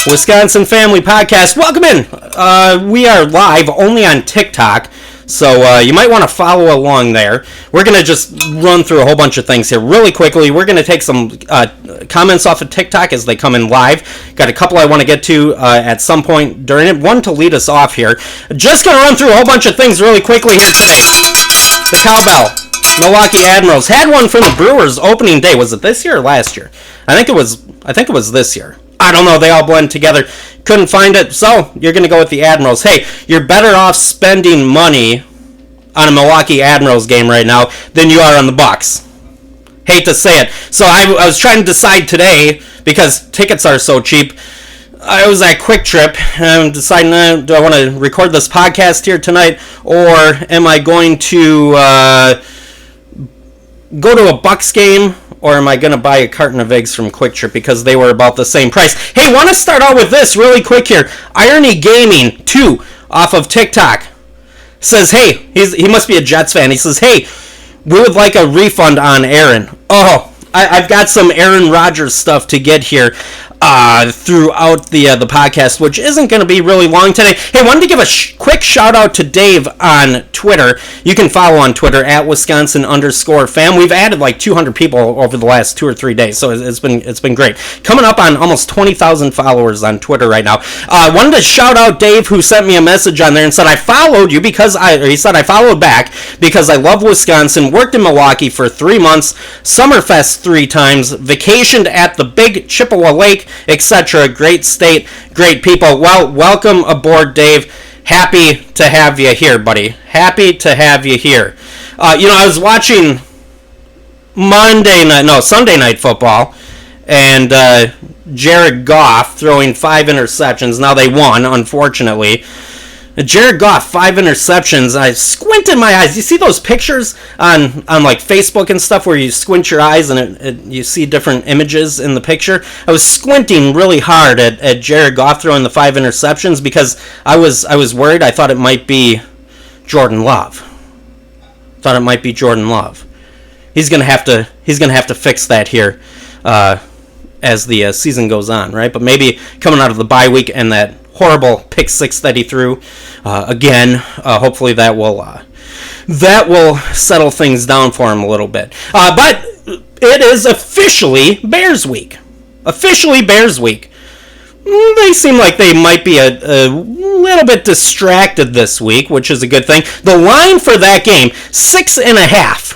Wisconsin Family Podcast. Welcome in. We are live only on TikTok, so you might want to follow along there. We're going to just run through a whole bunch of things here really quickly. We're going to take some comments off of TikTok as they come in live. Got a couple I want to get to at some point during it. One to lead us off here. Just going to run through a whole bunch of things really quickly here today. The Cowbell. Milwaukee Admirals had one from the Brewers opening day. Was it this year or last year? I think it was this year. I don't know. They all blend together. Couldn't find it, so you're going to go with the Admirals. Hey, you're better off spending money on a Milwaukee Admirals game right now than you are on the Bucks. Hate to say it. So I was trying to decide today, because tickets are so cheap. I was at Quick Trip, and I'm deciding, do I want to record this podcast here tonight, or am I going to go to a Bucks game, or am I going to buy a carton of eggs from Quick Trip because they were about the same price? Hey, want to start out with this really quick here. Irony Gaming 2 off of TikTok says, hey, he must be a Jets fan. He says, hey, we would like a refund on Aaron. Oh, I've got some Aaron Rodgers stuff to get here throughout the podcast, which isn't going to be really long today. Hey, wanted to give a quick shout out to Dave on Twitter. You can follow on Twitter at Wisconsin_fam. We've added like 200 people over the last 2 or 3 days, so it's been great. Coming up on almost 20,000 followers on Twitter right now. Wanted to shout out Dave, who sent me a message on there and said I followed you he said I followed back because I love Wisconsin. Worked in Milwaukee for 3 months. Summerfest 3 times. Vacationed at the Big Chippewa Lake, etc. Great state, great people. Well, welcome aboard, Dave. Happy to have you here, buddy. Happy to have you here. I was watching Sunday night football, and Jared Goff throwing 5 interceptions. Now they won, unfortunately. Jared Goff, 5 interceptions. I squinted my eyes. You see those pictures on like Facebook and stuff where you squint your eyes and you see different images in the picture? I was squinting really hard at Jared Goff throwing the 5 interceptions because I was worried. I thought it might be Jordan Love. He's gonna have to fix that here as the season goes on, right? But maybe coming out of the bye week and that horrible pick 6 that he threw again. Hopefully that will settle things down for him a little bit. But it is officially Bears week. They seem like they might be a little bit distracted this week, which is a good thing. The line for that game, 6.5.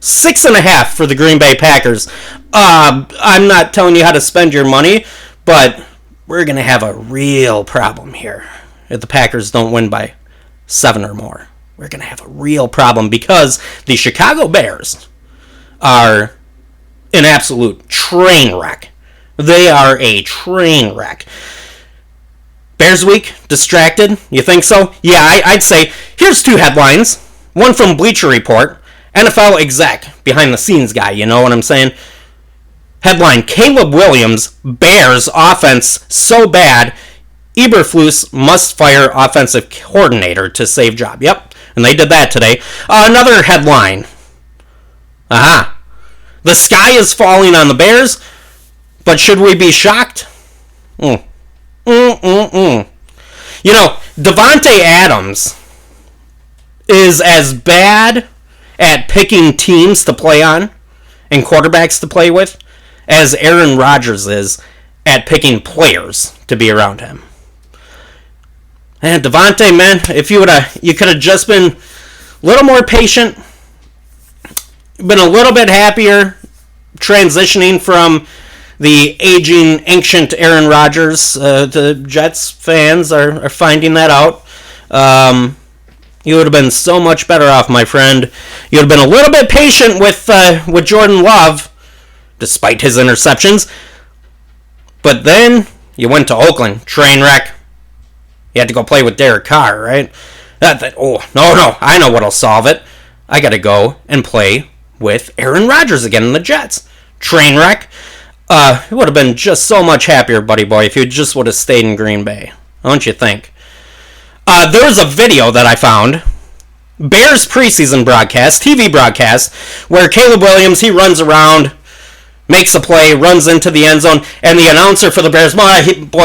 6.5 for the Green Bay Packers. I'm not telling you how to spend your money, but we're going to have a real problem here if the Packers don't win by 7 or more. We're going to have a real problem because the Chicago Bears are an absolute train wreck. They are a train wreck. Bears week, distracted? You think so? Yeah, I'd say. Here's 2 headlines. One from Bleacher Report. NFL exec, behind the scenes guy, you know what I'm saying? Headline, Caleb Williams, Bears offense so bad, Eberflus must fire offensive coordinator to save job. Yep, and they did that today. Another headline. The sky is falling on the Bears, but should we be shocked? Devontae Adams is as bad at picking teams to play on and quarterbacks to play with as Aaron Rodgers is at picking players to be around him. And Devontae, man, if you could have just been a little more patient, been a little bit happier transitioning from the aging, ancient Aaron Rodgers. The Jets fans are finding that out. You would have been so much better off, my friend. You would have been a little bit patient with Jordan Love, despite his interceptions. But then you went to Oakland, train wreck. You had to go play with Derek Carr, right? No, I know what'll solve it. I got to go and play with Aaron Rodgers again in the Jets. Train wreck. It would have been just so much happier, buddy boy, if you just would have stayed in Green Bay. Don't you think? There was a video that I found. Bears preseason broadcast, TV broadcast, where Caleb Williams, he runs around, makes a play, runs into the end zone, and the announcer for the Bears,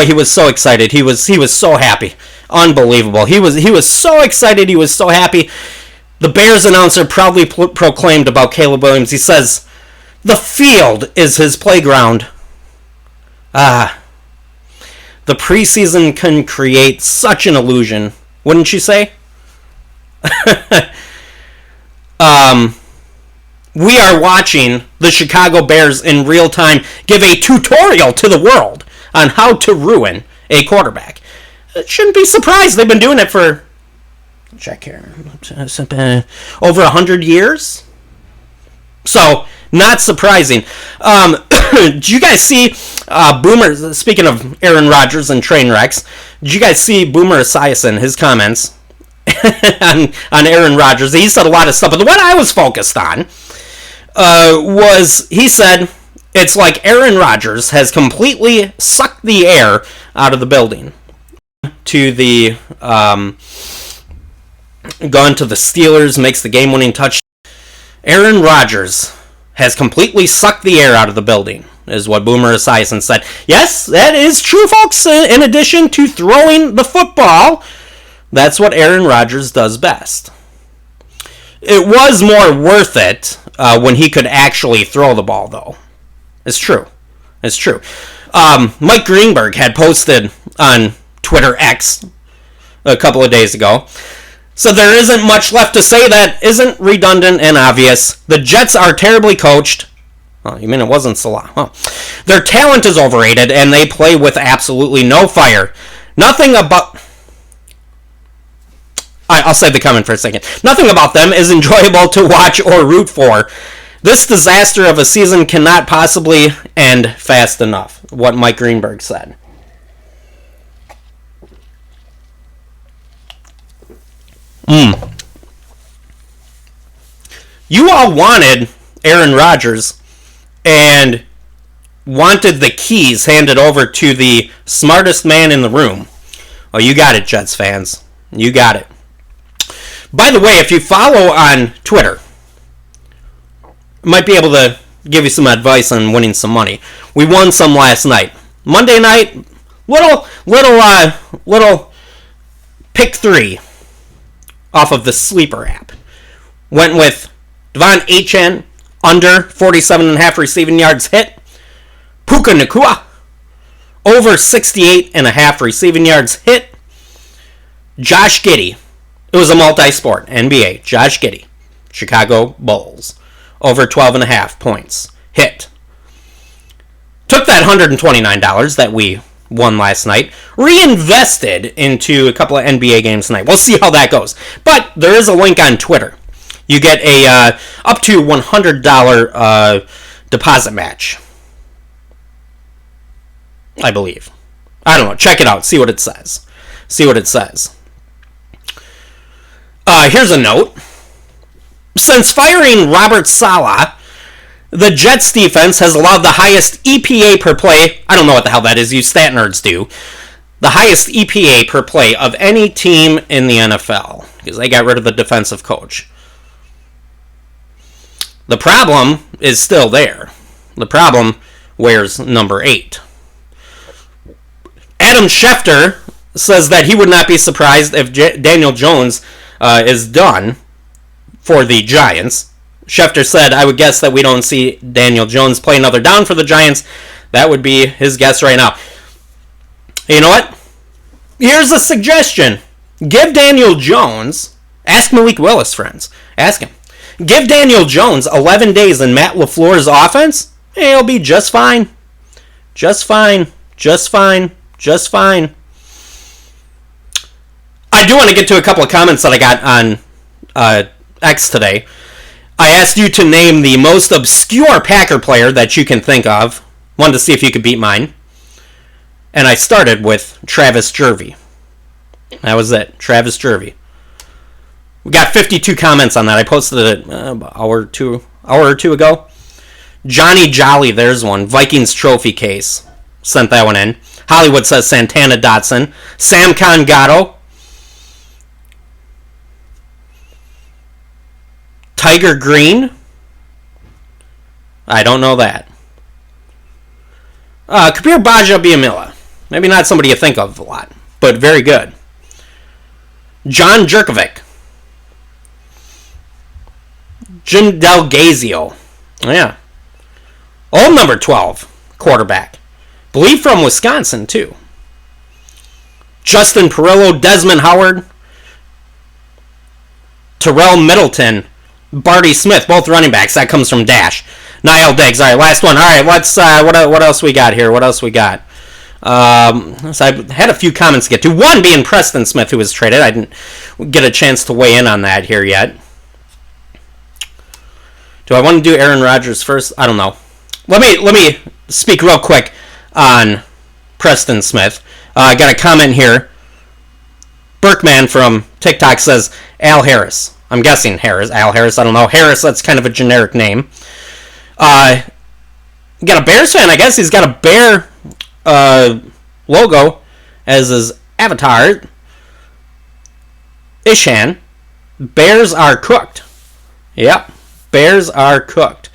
he was so excited. He was so happy. Unbelievable. He was so excited. He was so happy. The Bears announcer proudly proclaimed about Caleb Williams. He says, "The field is his playground." The preseason can create such an illusion, wouldn't you say? We are watching the Chicago Bears in real time give a tutorial to the world on how to ruin a quarterback. It shouldn't be surprised. They've been doing it for, check here, over 100 years. So, not surprising. Did you guys see Boomer, speaking of Aaron Rodgers and train wrecks, did you guys see Boomer Esiason, his comments on Aaron Rodgers? He said a lot of stuff, but the one I was focused on was, he said, it's like Aaron Rodgers has completely sucked the air out of the building. To the, gone to the Steelers, makes the game-winning touchdown. Aaron Rodgers has completely sucked the air out of the building, is what Boomer Esiason said. Yes, that is true, folks. In addition to throwing the football, that's what Aaron Rodgers does best. It was more worth it when he could actually throw the ball, though. It's true. It's true. Mike Greenberg had posted on Twitter X a couple of days ago. So there isn't much left to say that isn't redundant and obvious. The Jets are terribly coached. Oh, you mean it wasn't Salah? Huh. Their talent is overrated, and they play with absolutely no fire. Nothing about... I'll save the comment for a second. Nothing about them is enjoyable to watch or root for. This disaster of a season cannot possibly end fast enough, what Mike Greenberg said. You all wanted Aaron Rodgers and wanted the keys handed over to the smartest man in the room. Oh, you got it, Jets fans. You got it. By the way, if you follow on Twitter, I might be able to give you some advice on winning some money. We won some last night. Monday night, little pick 3 off of the Sleeper app. Went with Devon Achane, under 47.5 receiving yards hit. Puka Nacua, over 68.5 receiving yards hit. Josh Giddey, it was a multi-sport, NBA, Josh Giddey, Chicago Bulls, over 12.5 points, hit. Took that $129 that we won last night, reinvested into a couple of NBA games tonight. We'll see how that goes. But there is a link on Twitter. You get a up to $100 deposit match, I believe. I don't know. Check it out. See what it says. Here's a note. Since firing Robert Saleh, the Jets defense has allowed the highest EPA per play. I don't know what the hell that is. You stat nerds do. The highest EPA per play of any team in the NFL because they got rid of the defensive coach. The problem is still there. The problem wears number 8. Adam Schefter says that he would not be surprised if Daniel Jones is done for the Giants. Schefter said, I would guess that we don't see Daniel Jones play another down for the Giants. That would be his guess right now. You know what? Here's a suggestion. Give Daniel Jones, ask Malik Willis, friends. Ask him. Give Daniel Jones 11 days in Matt LaFleur's offense. He'll be just fine. Just fine. I do want to get to a couple of comments that I got on X today. I asked you to name the most obscure Packer player that you can think of. Wanted to see if you could beat mine. And I started with Travis Jervey. That was it. Travis Jervey. We got 52 comments on that. I posted it an hour or two ago. Johnny Jolly, there's one. Vikings trophy case. Sent that one in. Hollywood says Santana Dotson. Sam Congato. Tiger Green. I don't know that. Kabir Baja-Biamila. Maybe not somebody you think of a lot, but very good. John Jerkovic. Jim Delgazio. Yeah. Old number 12 quarterback. Believe from Wisconsin, too. Justin Perillo, Desmond Howard, Terrell Middleton, Barty Smith, both running backs. That comes from Dash. Niall Diggs. All right, last one. All right, let's. What else we got here? What else we got? So I had a few comments to get to. One being Preston Smith, who was traded. I didn't get a chance to weigh in on that here yet. Do I want to do Aaron Rodgers first? I don't know. Let me speak real quick on Preston Smith. I got a comment here. Berkman from TikTok says Al Harris. I'm guessing Harris. Al Harris. I don't know. Harris, that's kind of a generic name. Got a Bears fan. I guess he's got a bear logo as his avatar. Ishan. Bears are cooked. Yep. Bears are cooked.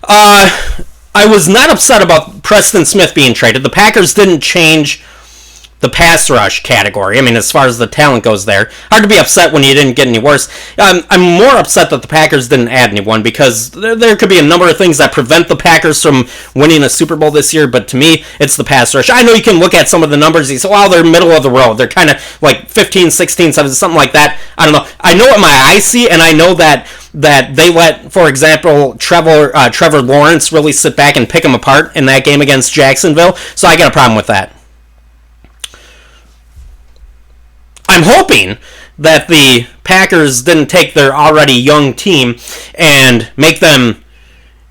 I was not upset about Preston Smith being traded. The Packers didn't change the pass rush category. I mean, as far as the talent goes there. Hard to be upset when you didn't get any worse. I'm more upset that the Packers didn't add anyone because there could be a number of things that prevent the Packers from winning a Super Bowl this year, but to me, it's the pass rush. I know you can look at some of the numbers and say, well, they're middle of the road. They're kind of like 15, 16, 17, something like that. I don't know. I know what my eyes see, and I know that they let, for example, Trevor Lawrence really sit back and pick him apart in that game against Jacksonville, so I got a problem with that. I'm hoping that the Packers didn't take their already young team and make them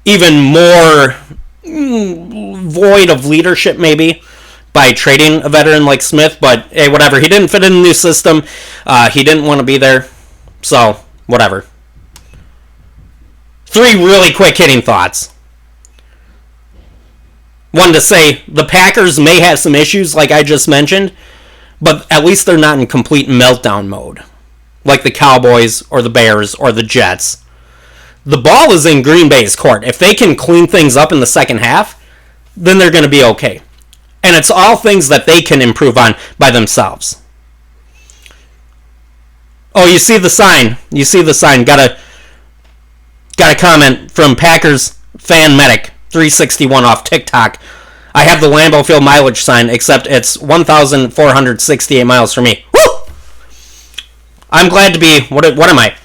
even more void of leadership, maybe, by trading a veteran like Smith. But, hey, whatever. He didn't fit in the new system. He didn't want to be there. So, whatever. 3 really quick hitting thoughts. One, to say the Packers may have some issues, like I just mentioned, but at least they're not in complete meltdown mode, like the Cowboys or the Bears or the Jets. The ball is in Green Bay's court. If they can clean things up in the second half, then they're going to be okay. And it's all things that they can improve on by themselves. Oh, you see the sign. You see the sign. Got a comment from Packers fan medic 361 off TikTok. I have the Lambeau Field mileage sign, except it's 1,468 miles for me. Woo! I'm glad to be, what am I?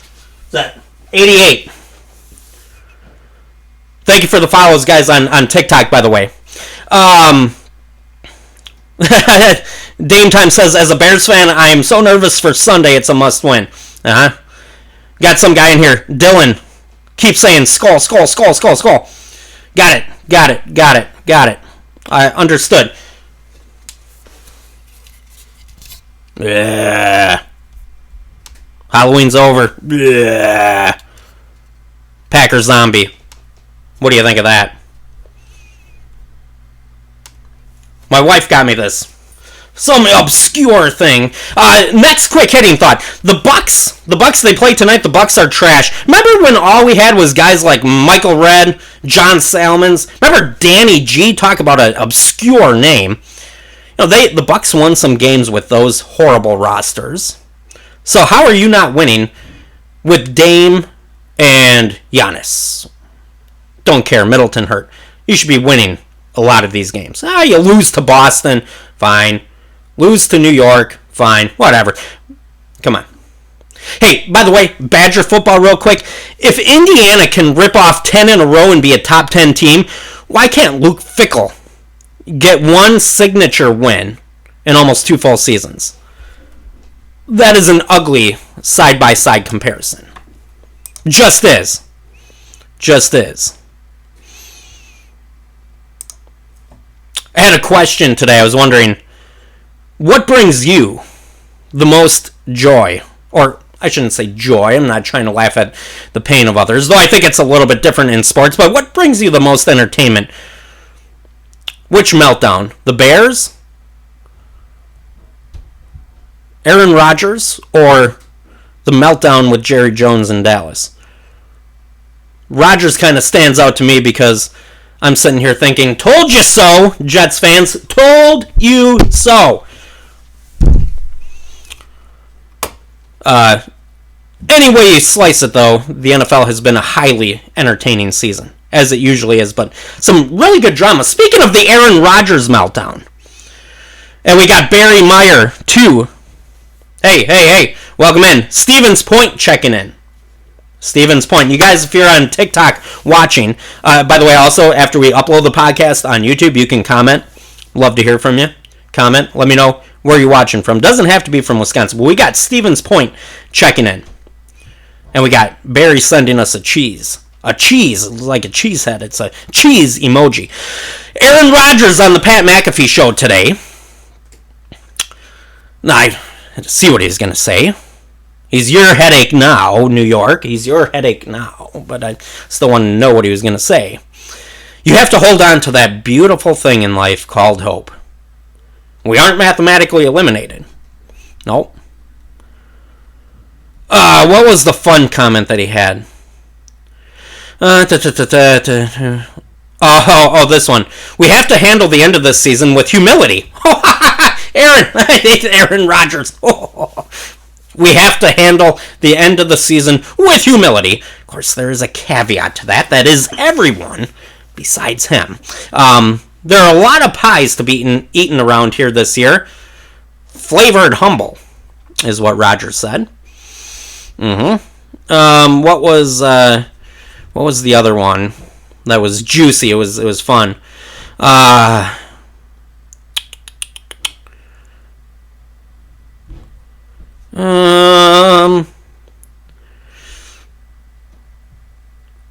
Is that 88? Thank you for the follows, guys, on TikTok, by the way. Dame Time says, as a Bears fan, I am so nervous for Sunday, it's a must win. Got some guy in here, Dylan. Keep saying, skull, skull, skull, skull, skull. Got it. I understood. Yeah. Halloween's over. Yeah. Packer zombie. What do you think of that? My wife got me this. Some obscure thing. Next quick hitting thought. The Bucks, they play tonight. The Bucks are trash. Remember when all we had was guys like Michael Redd, John Salmons? Remember Danny G? Talk about an obscure name. You know, the Bucks won some games with those horrible rosters. So how are you not winning with Dame and Giannis? Don't care. Middleton hurt. You should be winning a lot of these games. You lose to Boston, fine. Lose to New York, fine. Whatever. Come on. Hey, by the way, Badger football real quick. If Indiana can rip off 10 in a row and be a top 10 team, why can't Luke Fickell get one signature win in almost 2 full seasons? That is an ugly side-by-side comparison. Just is. I had a question today. I was wondering, what brings you the most joy? Or I shouldn't say joy. I'm not trying to laugh at the pain of others, though I think it's a little bit different in sports. But what brings you the most entertainment? Which meltdown? The Bears? Aaron Rodgers? Or the meltdown with Jerry Jones in Dallas? Rodgers kind of stands out to me because I'm sitting here thinking, told you so, Jets fans. Told you so. Any way you slice it, though, the NFL has been a highly entertaining season, as it usually is, but some really good drama. Speaking of the Aaron Rodgers meltdown, and we got Barry Meyer, too. Hey, welcome in. Stevens Point checking in. Stevens Point. You guys, if you're on TikTok watching, by the way, also, after we upload the podcast on YouTube, you can comment. Love to hear from you. Comment. Let me know where you're watching from. Doesn't have to be from Wisconsin, but we got Stevens Point checking in. And we got Barry sending us a cheese. A cheese, like a cheese head. It's a cheese emoji. Aaron Rodgers on the Pat McAfee show today. Now, I had to see what he's going to say. He's your headache now, New York. He's your headache now. But I still want to know what he was going to say. You have to hold on to that beautiful thing in life called hope. We aren't mathematically eliminated. Nope. What was the fun comment that he had? This one. We have to handle the end of this season with humility. Aaron Rodgers. We have to handle the end of the season with humility. Of course, there is a caveat to that. That is everyone besides him. There are a lot of pies to be eaten around here this year. Flavored humble is what Rodgers said. What was the other one? That was juicy. It was fun.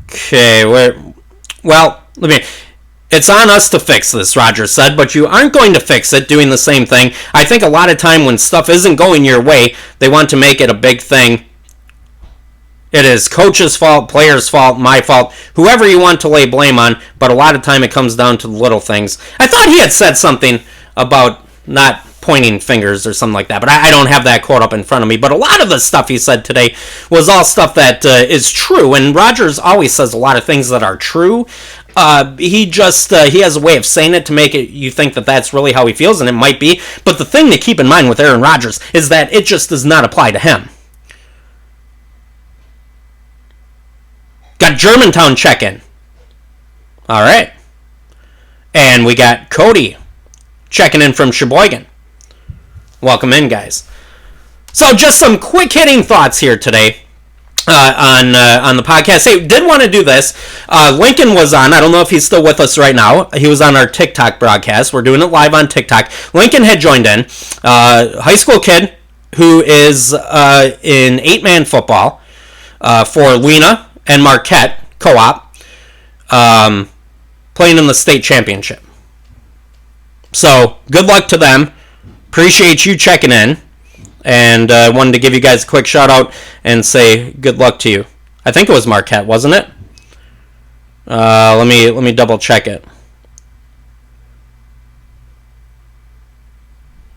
Okay. Well, it's on us to fix this, Rodgers said, but you aren't going to fix it doing the same thing. I think a lot of time when stuff isn't going your way, they want to make it a big thing. It is coach's fault, player's fault, my fault, whoever you want to lay blame on, but a lot of time it comes down to the little things. I thought he had said something about not pointing fingers or something like that, but I don't have that quote up in front of me. But a lot of the stuff he said today was all stuff that is true, and Rodgers always says a lot of things that are true. He has a way of saying it to make it you think that that's really how he feels, and it might be. But the thing to keep in mind with Aaron Rodgers is that it just does not apply to him. Got Germantown check-in. All right. And we got Cody checking in from Sheboygan. Welcome in, guys. So just some quick-hitting thoughts here today on the podcast. Hey, did want to do this. Lincoln was on. I don't know if he's still with us right now. He was on our TikTok broadcast. We're doing it live on TikTok. Lincoln had joined in. High school kid who is in 8-man football for Lena and Marquette Co-op, playing in the state championship. So, good luck to them. Appreciate you checking in. And wanted to give you guys a quick shout out and say good luck to you. I think it was Marquette, wasn't it? Let me double check it.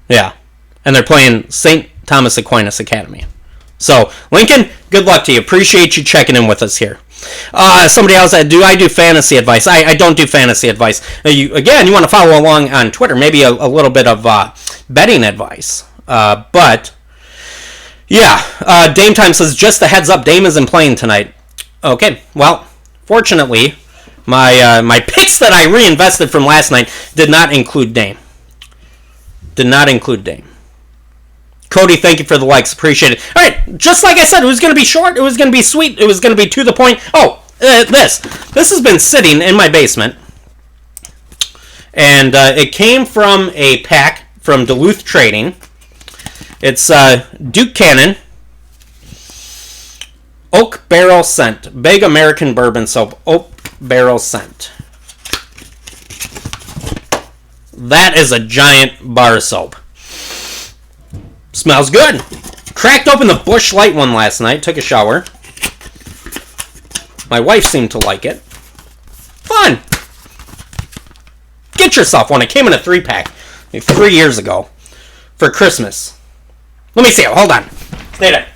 Yeah. And they're playing St. Thomas Aquinas Academy. So, Lincoln, good luck to you. Appreciate you checking in with us here. Somebody else said, do I do fantasy advice? I don't do fantasy advice. You want to follow along on Twitter, maybe a little bit of betting advice. But, yeah, Dame Time says, just a heads up, Dame isn't playing tonight. Okay, well, fortunately, my picks that I reinvested from last night did not include Dame. Cody, thank you for the likes. Appreciate it. All right, just like I said, it was going to be short. It was going to be sweet. It was going to be to the point. This has been sitting in my basement, and it came from a pack from Duluth Trading. It's Duke Cannon Oak Barrel Scent. Big American Bourbon Soap. Oak Barrel Scent. That is a giant bar soap. Smells good. Cracked open the Busch Light one last night. Took a shower. My wife seemed to like it. Fun. Get yourself one. It came in a 3-pack 3 years ago for Christmas. Let me see it. Hold on. Stay there.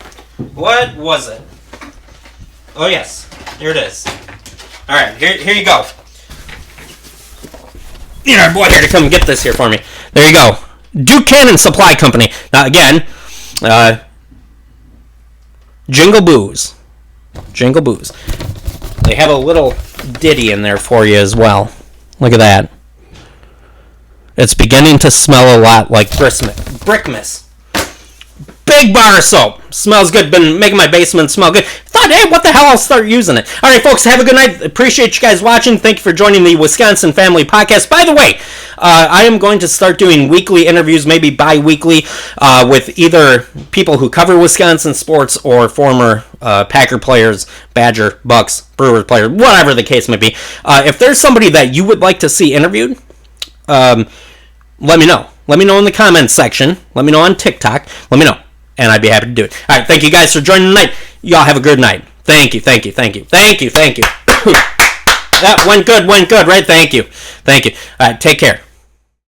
What was it? Oh, yes. Here it is. All right. Here you go. Need our boy here to come get this here for me. There you go. Duke Cannon Supply Company. Now, again, Jingle Booze. Jingle Booze. They have a little ditty in there for you as well. Look at that. It's beginning to smell a lot like Brickmas. Big bar of soap. Smells good. Been making my basement smell good. Thought, hey, what the hell? I'll start using it. All right, folks, have a good night. Appreciate you guys watching. Thank you for joining the Wisconsin Family Podcast. By the way, I am going to start doing weekly interviews, maybe bi-weekly, with either people who cover Wisconsin sports or former Packer players, Badger, Bucks, Brewers players, whatever the case may be. If there's somebody that you would like to see interviewed, let me know. Let me know in the comments section. Let me know on TikTok. Let me know. And I'd be happy to do it. All right, thank you guys for joining tonight. Y'all have a good night. Thank you. That went good, right? Thank you. All right, take care.